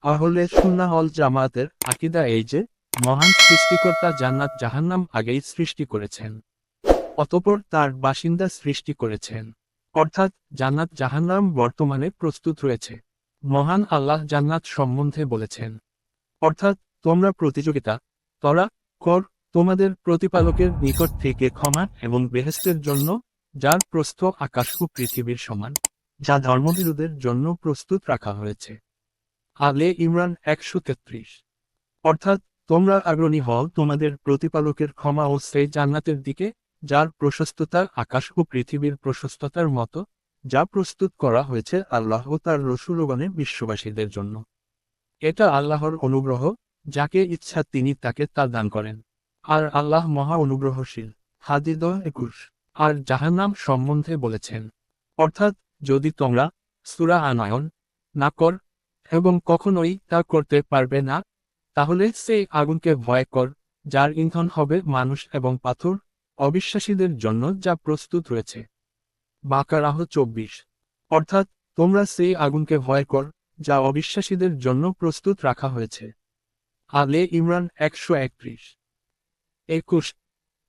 আহলে সুন্নাহ ওয়াল জামায়াতের আকীদা এই যে, মহান সৃষ্টিকর্তা জান্নাত জাহান্নাম আগেই সৃষ্টি করেছেন। অতঃপর তার বাসিন্দা সৃষ্টি করেছেন। অর্থাৎ জান্নাত জাহান্নাম বর্তমানে প্রস্তুত রয়েছে। মহান আল্লাহ জান্নাত সম্বন্ধে বলেছেন, অর্থাৎ তোমরা প্রতিযোগিতা করা কর তোমাদের প্রতিপালকের নিকট থেকে ক্ষমা এবং বেহেশতের জন্য, যার প্রস্থ আকাশ ও পৃথিবীর সমান, যা ধর্মবিরোধের জন্য প্রস্তুত রাখা হয়েছে। আলে ইমরান 133। অর্থাৎ তোমরা আগ্রহী হও তোমাদের প্রতিপালকের ক্ষমা ও সেই জান্নাতের দিকে, যার প্রশস্ততা আকাশ ও পৃথিবীর প্রশস্ততার মতো, যা প্রস্তুত করা হয়েছে আল্লাহ ও তার রসূলগণের বিশ্ববাসীদের জন্য। এটা আল্লাহর অনুগ্রহ, যাকে ইচ্ছা তিনি তাকে তা দান করেন। আর আল্লাহ মহা অনুগ্রহশীল। হাদিদ 21। আর জাহান্নাম সম্বন্ধে বলেছেন, অর্থাৎ যদি তোমরা সূরা আনায়ন না কর এবং কখনোই তা করতে পারবে না, তাহলে সেই আগুনকে ভয় কর, যার ইন্ধন হবে মানুষ এবং পাথর, অবিশ্বাসীদের জন্য যা প্রস্তুত রয়েছে। বাকারাহ 24। অর্থাৎ তোমরা সেই আগুনকে ভয় কর, যা অবিশ্বাসীদের জন্য প্রস্তুত রাখা হয়েছে। আলে ইমরান 131। 21,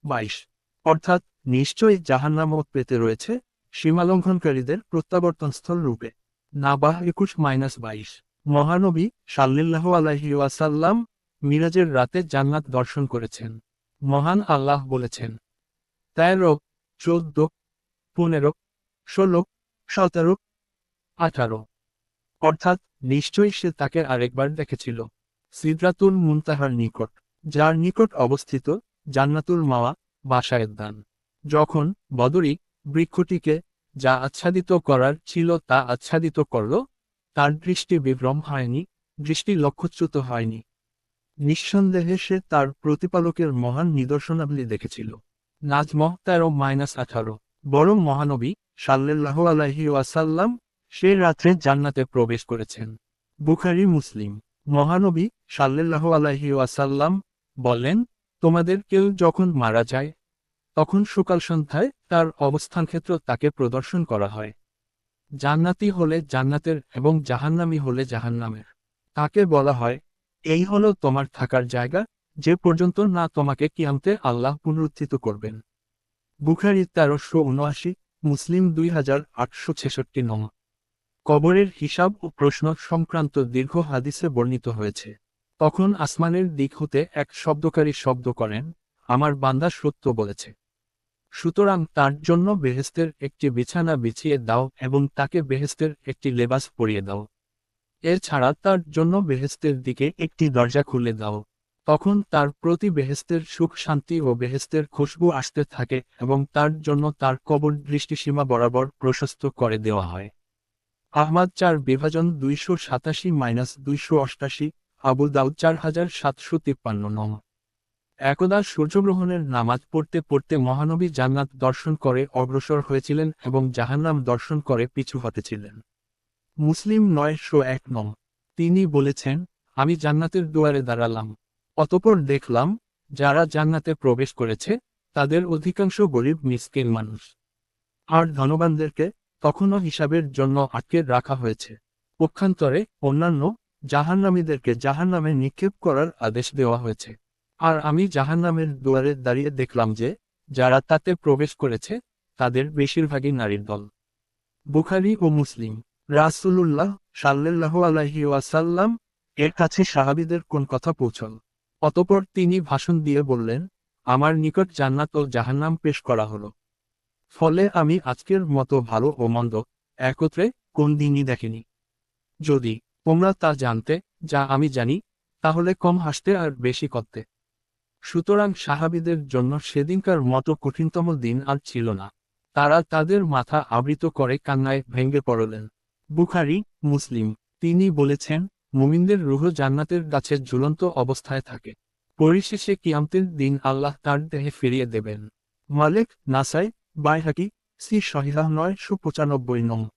22। অর্থাৎ নিশ্চয়ই জাহান্নামও পেতে রয়েছে সীমালঙ্ঘনকারীদের প্রত্যাবর্তনস্থল রূপে। নাবাহ 21-22। মহানবী সাল্লাল্লাহু আলাইহি ওয়াসাল্লাম মিরাজের রাতে জান্নাত দর্শন করেছেন। মহান আল্লাহ বলেছেন, 13, 14, 15, 16, 17, 18। অর্থাৎ নিশ্চয়ই সে তাকে আরেকবার দেখেছিল সিদরাতুল মুনতাহার নিকট, যার নিকট অবস্থিত জান্নাতুল মাওয়া, বাসায়ের দান। যখন বদরী বৃক্ষটিকে যা আচ্ছাদিত করার ছিল তা আচ্ছাদিত করল, তার দৃষ্টি বিভ্রম হয়নি, দৃষ্টি লক্ষ্যচ্যুত হয়নি। নিঃসন্দেহে সে তার প্রতিপালকের মহান নিদর্শনাবলী দেখেছিল। নাজম 13-18। বরং মহানবী সাল্লাল্লাহু আলাইহি ওয়াসাল্লাম সে রাত্রে জান্নাতে প্রবেশ করেছেন। বুখারী মুসলিম। মহানবী সাল্লাল্লাহু আলাইহি ওয়াসাল্লাম বলেন, তোমাদের কেউ যখন মারা যায়, তখন সকাল সন্ধ্যায় তার অবস্থানক্ষেত্র তাকে প্রদর্শন করা হয়। জান্নাতি হলে জান্নাতের এবং জাহান্নামী হলে জাহান্নামের। তাকে বলা হয়, এই হলো তোমার থাকার জায়গা, যে পর্যন্ত না তোমাকে কিয়ামতে আল্লাহ পুনরুত্থিত করবেন। বুখারী 1379, মুসলিম 2866 নং। কবরের হিসাব ও প্রশ্ন সংক্রান্ত দীর্ঘ হাদিসে বর্ণিত হয়েছে। তখন আসমানের দিক হতে এক শব্দকারী শব্দ করেন, আমার বান্দা সত্য বলেছে। সুতরাং তার জন্য বেহেশতের একটি বিছানা বিছিয়ে দাও এবং তাকে বেহেশতের একটি লেবাস পরিয়ে দাও। এছাড়া তার জন্য বেহেশতের দিকে একটি দরজা খুলে দাও। তখন তার প্রতি বেহেশতের সুখ শান্তি ও বেহেশতের খুশবু আসতে থাকে এবং তার জন্য তার কবর দৃষ্টিসীমা বরাবর প্রশস্ত করে দেওয়া হয়। আহমাদ 4-287-288, আবু দাউদ 4753 নং। একদা সূর্যগ্রহণের নামাজ পড়তে পড়তে মহানবী জান্নাত দর্শন করে অগ্রসর হয়েছিলেন এবং জাহান্নাম দর্শন করে পিছু হতেছিলেন। মুসলিম 901 নং। তিনি বলেছেন, আমি জান্নাতের দুয়ারে দাঁড়ালাম। অতঃপর দেখলাম, যারা জান্নাতে প্রবেশ করেছে তাদের অধিকাংশ গরিব মিসকিন মানুষ। আর ধনবানদেরকে তখনও হিসাবের জন্য আটকে রাখা হয়েছে। পক্ষান্তরে অন্যান্য জাহান্নামীদেরকে জাহান্নামে নিক্ষেপ করার আদেশ দেওয়া হয়েছে। আর আমি জাহান্নামের দুয়ারে দাঁড়িয়ে দেখলাম যে, যারা তাতে প্রবেশ করেছে তাদের বেশিরভাগই নারীর দল। বুখারী ও মুসলিম। রাসূলুল্লাহ সাল্লাল্লাহু আলাইহি ওয়াসাল্লাম এর কাছে সাহাবীদের কোন কথা পৌঁছল। অতঃপর তিনি ভাষণ দিয়ে বললেন, আমার নিকট জান্নাত ও জাহান্নাম পেশ করা হলো। ফলে আমি আজকের মতো ভালো ও মন্দ একত্রে কোন দিনই দেখিনি। যদি তোমরা তা জানতে যা আমি জানি, তাহলে কম হাসতে আর বেশি করতে। সুতরাং সাহাবীদের জন্য সেদিনকার মতো কঠিনতম দিন আর ছিল না। তারা তাদের মাথা আবৃত করে কান্নায় ভেঙে পড়লেন। বুখারী মুসলিম। তিনি বলেছেন, মুমিনদের রূহ জান্নাতের গাছে ঝুলন্ত অবস্থায় থাকে। পরিশেষে কিয়ামতের দিন আল্লাহ তার দেহে ফিরিয়ে দেবেন। মালিক নাসাই বাইহাকি সি সহিহ 995 নং।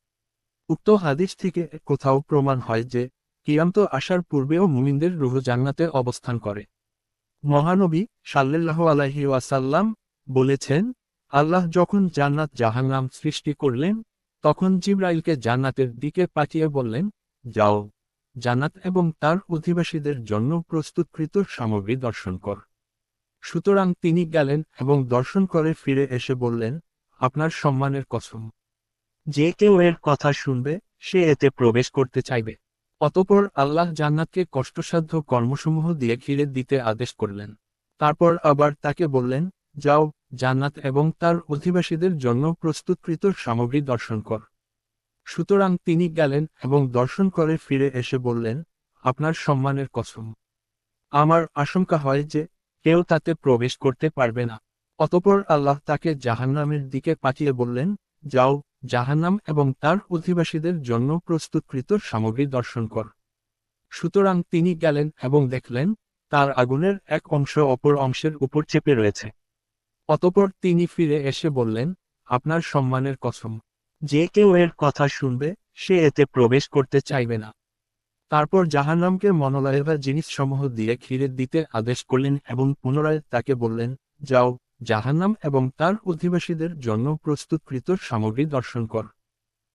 উক্ত হাদিস থেকে কোথাও প্রমাণ হয় যে, কিয়ামত আসার পূর্বেও মুমিনদের রূহ জান্নাতে অবস্থান করে। মহানবী সাল্লাল্লাহু আলাইহি ওয়াসাল্লাম বলেছেন, আল্লাহ যখন জান্নাত জাহান্নাম সৃষ্টি করলেন, তখন জিবরাইলকে জান্নাতের দিকে পাঠিয়ে বললেন, যাও। জান্নাত এবং তার অধিবাসীদের জন্য প্রস্তুতকৃত সামগ্রী দর্শন কর। সুতরাং তিনি গেলেন এবং দর্শন করে ফিরে এসে বললেন, আপনার সম্মানের কসম, যে কেউ এর কথা শুনবে সে এতে প্রবেশ করতে চাইবে। অতঃপর আল্লাহ জান্নাতকে কষ্টসাধ্য কর্মসমূহ দিয়ে ঘিরে দিতে আদেশ করলেন। তারপর আবার তাকে বললেন, যাও, জান্নাত এবং তার অধিবাসীদের জন্য প্রস্তুতকৃত সামগ্রী দর্শন কর। সুতরাং তিনি গেলেন এবং দর্শন করে ফিরে এসে বললেন, আপনার সম্মানের কসম, আমার আশঙ্কা হয় যে কেউ তাতে প্রবেশ করতে পারবে না। অতঃপর আল্লাহ তাকে জাহান্নামের দিকে পাঠিয়ে বললেন, যাও, জাহান্নাম এবং তার অধিবাসীদের জন্য প্রস্তুতকৃত সামগ্রী দর্শন কর। সুতরাং তিনি গেলেন এবং দেখলেন, তার আগুনের এক অংশ অপর অংশের উপর চেপে রয়েছে। অতঃপর তিনি ফিরে এসে বললেন, আপনার সম্মানের কসম, যে কেউ এর কথা শুনবে সে এতে প্রবেশ করতে চাইবে না। তারপর জাহান্নামকে মনোলয়েভা জিনিসসমূহ দিয়ে ঘিরে দিতে আদেশ করলেন এবং পুনরায় তাকে বললেন, যাও, জাহান্নাম এবং তার অধিবাসীদের জন্য প্রস্তুতকৃত সামগ্রী দর্শন কর।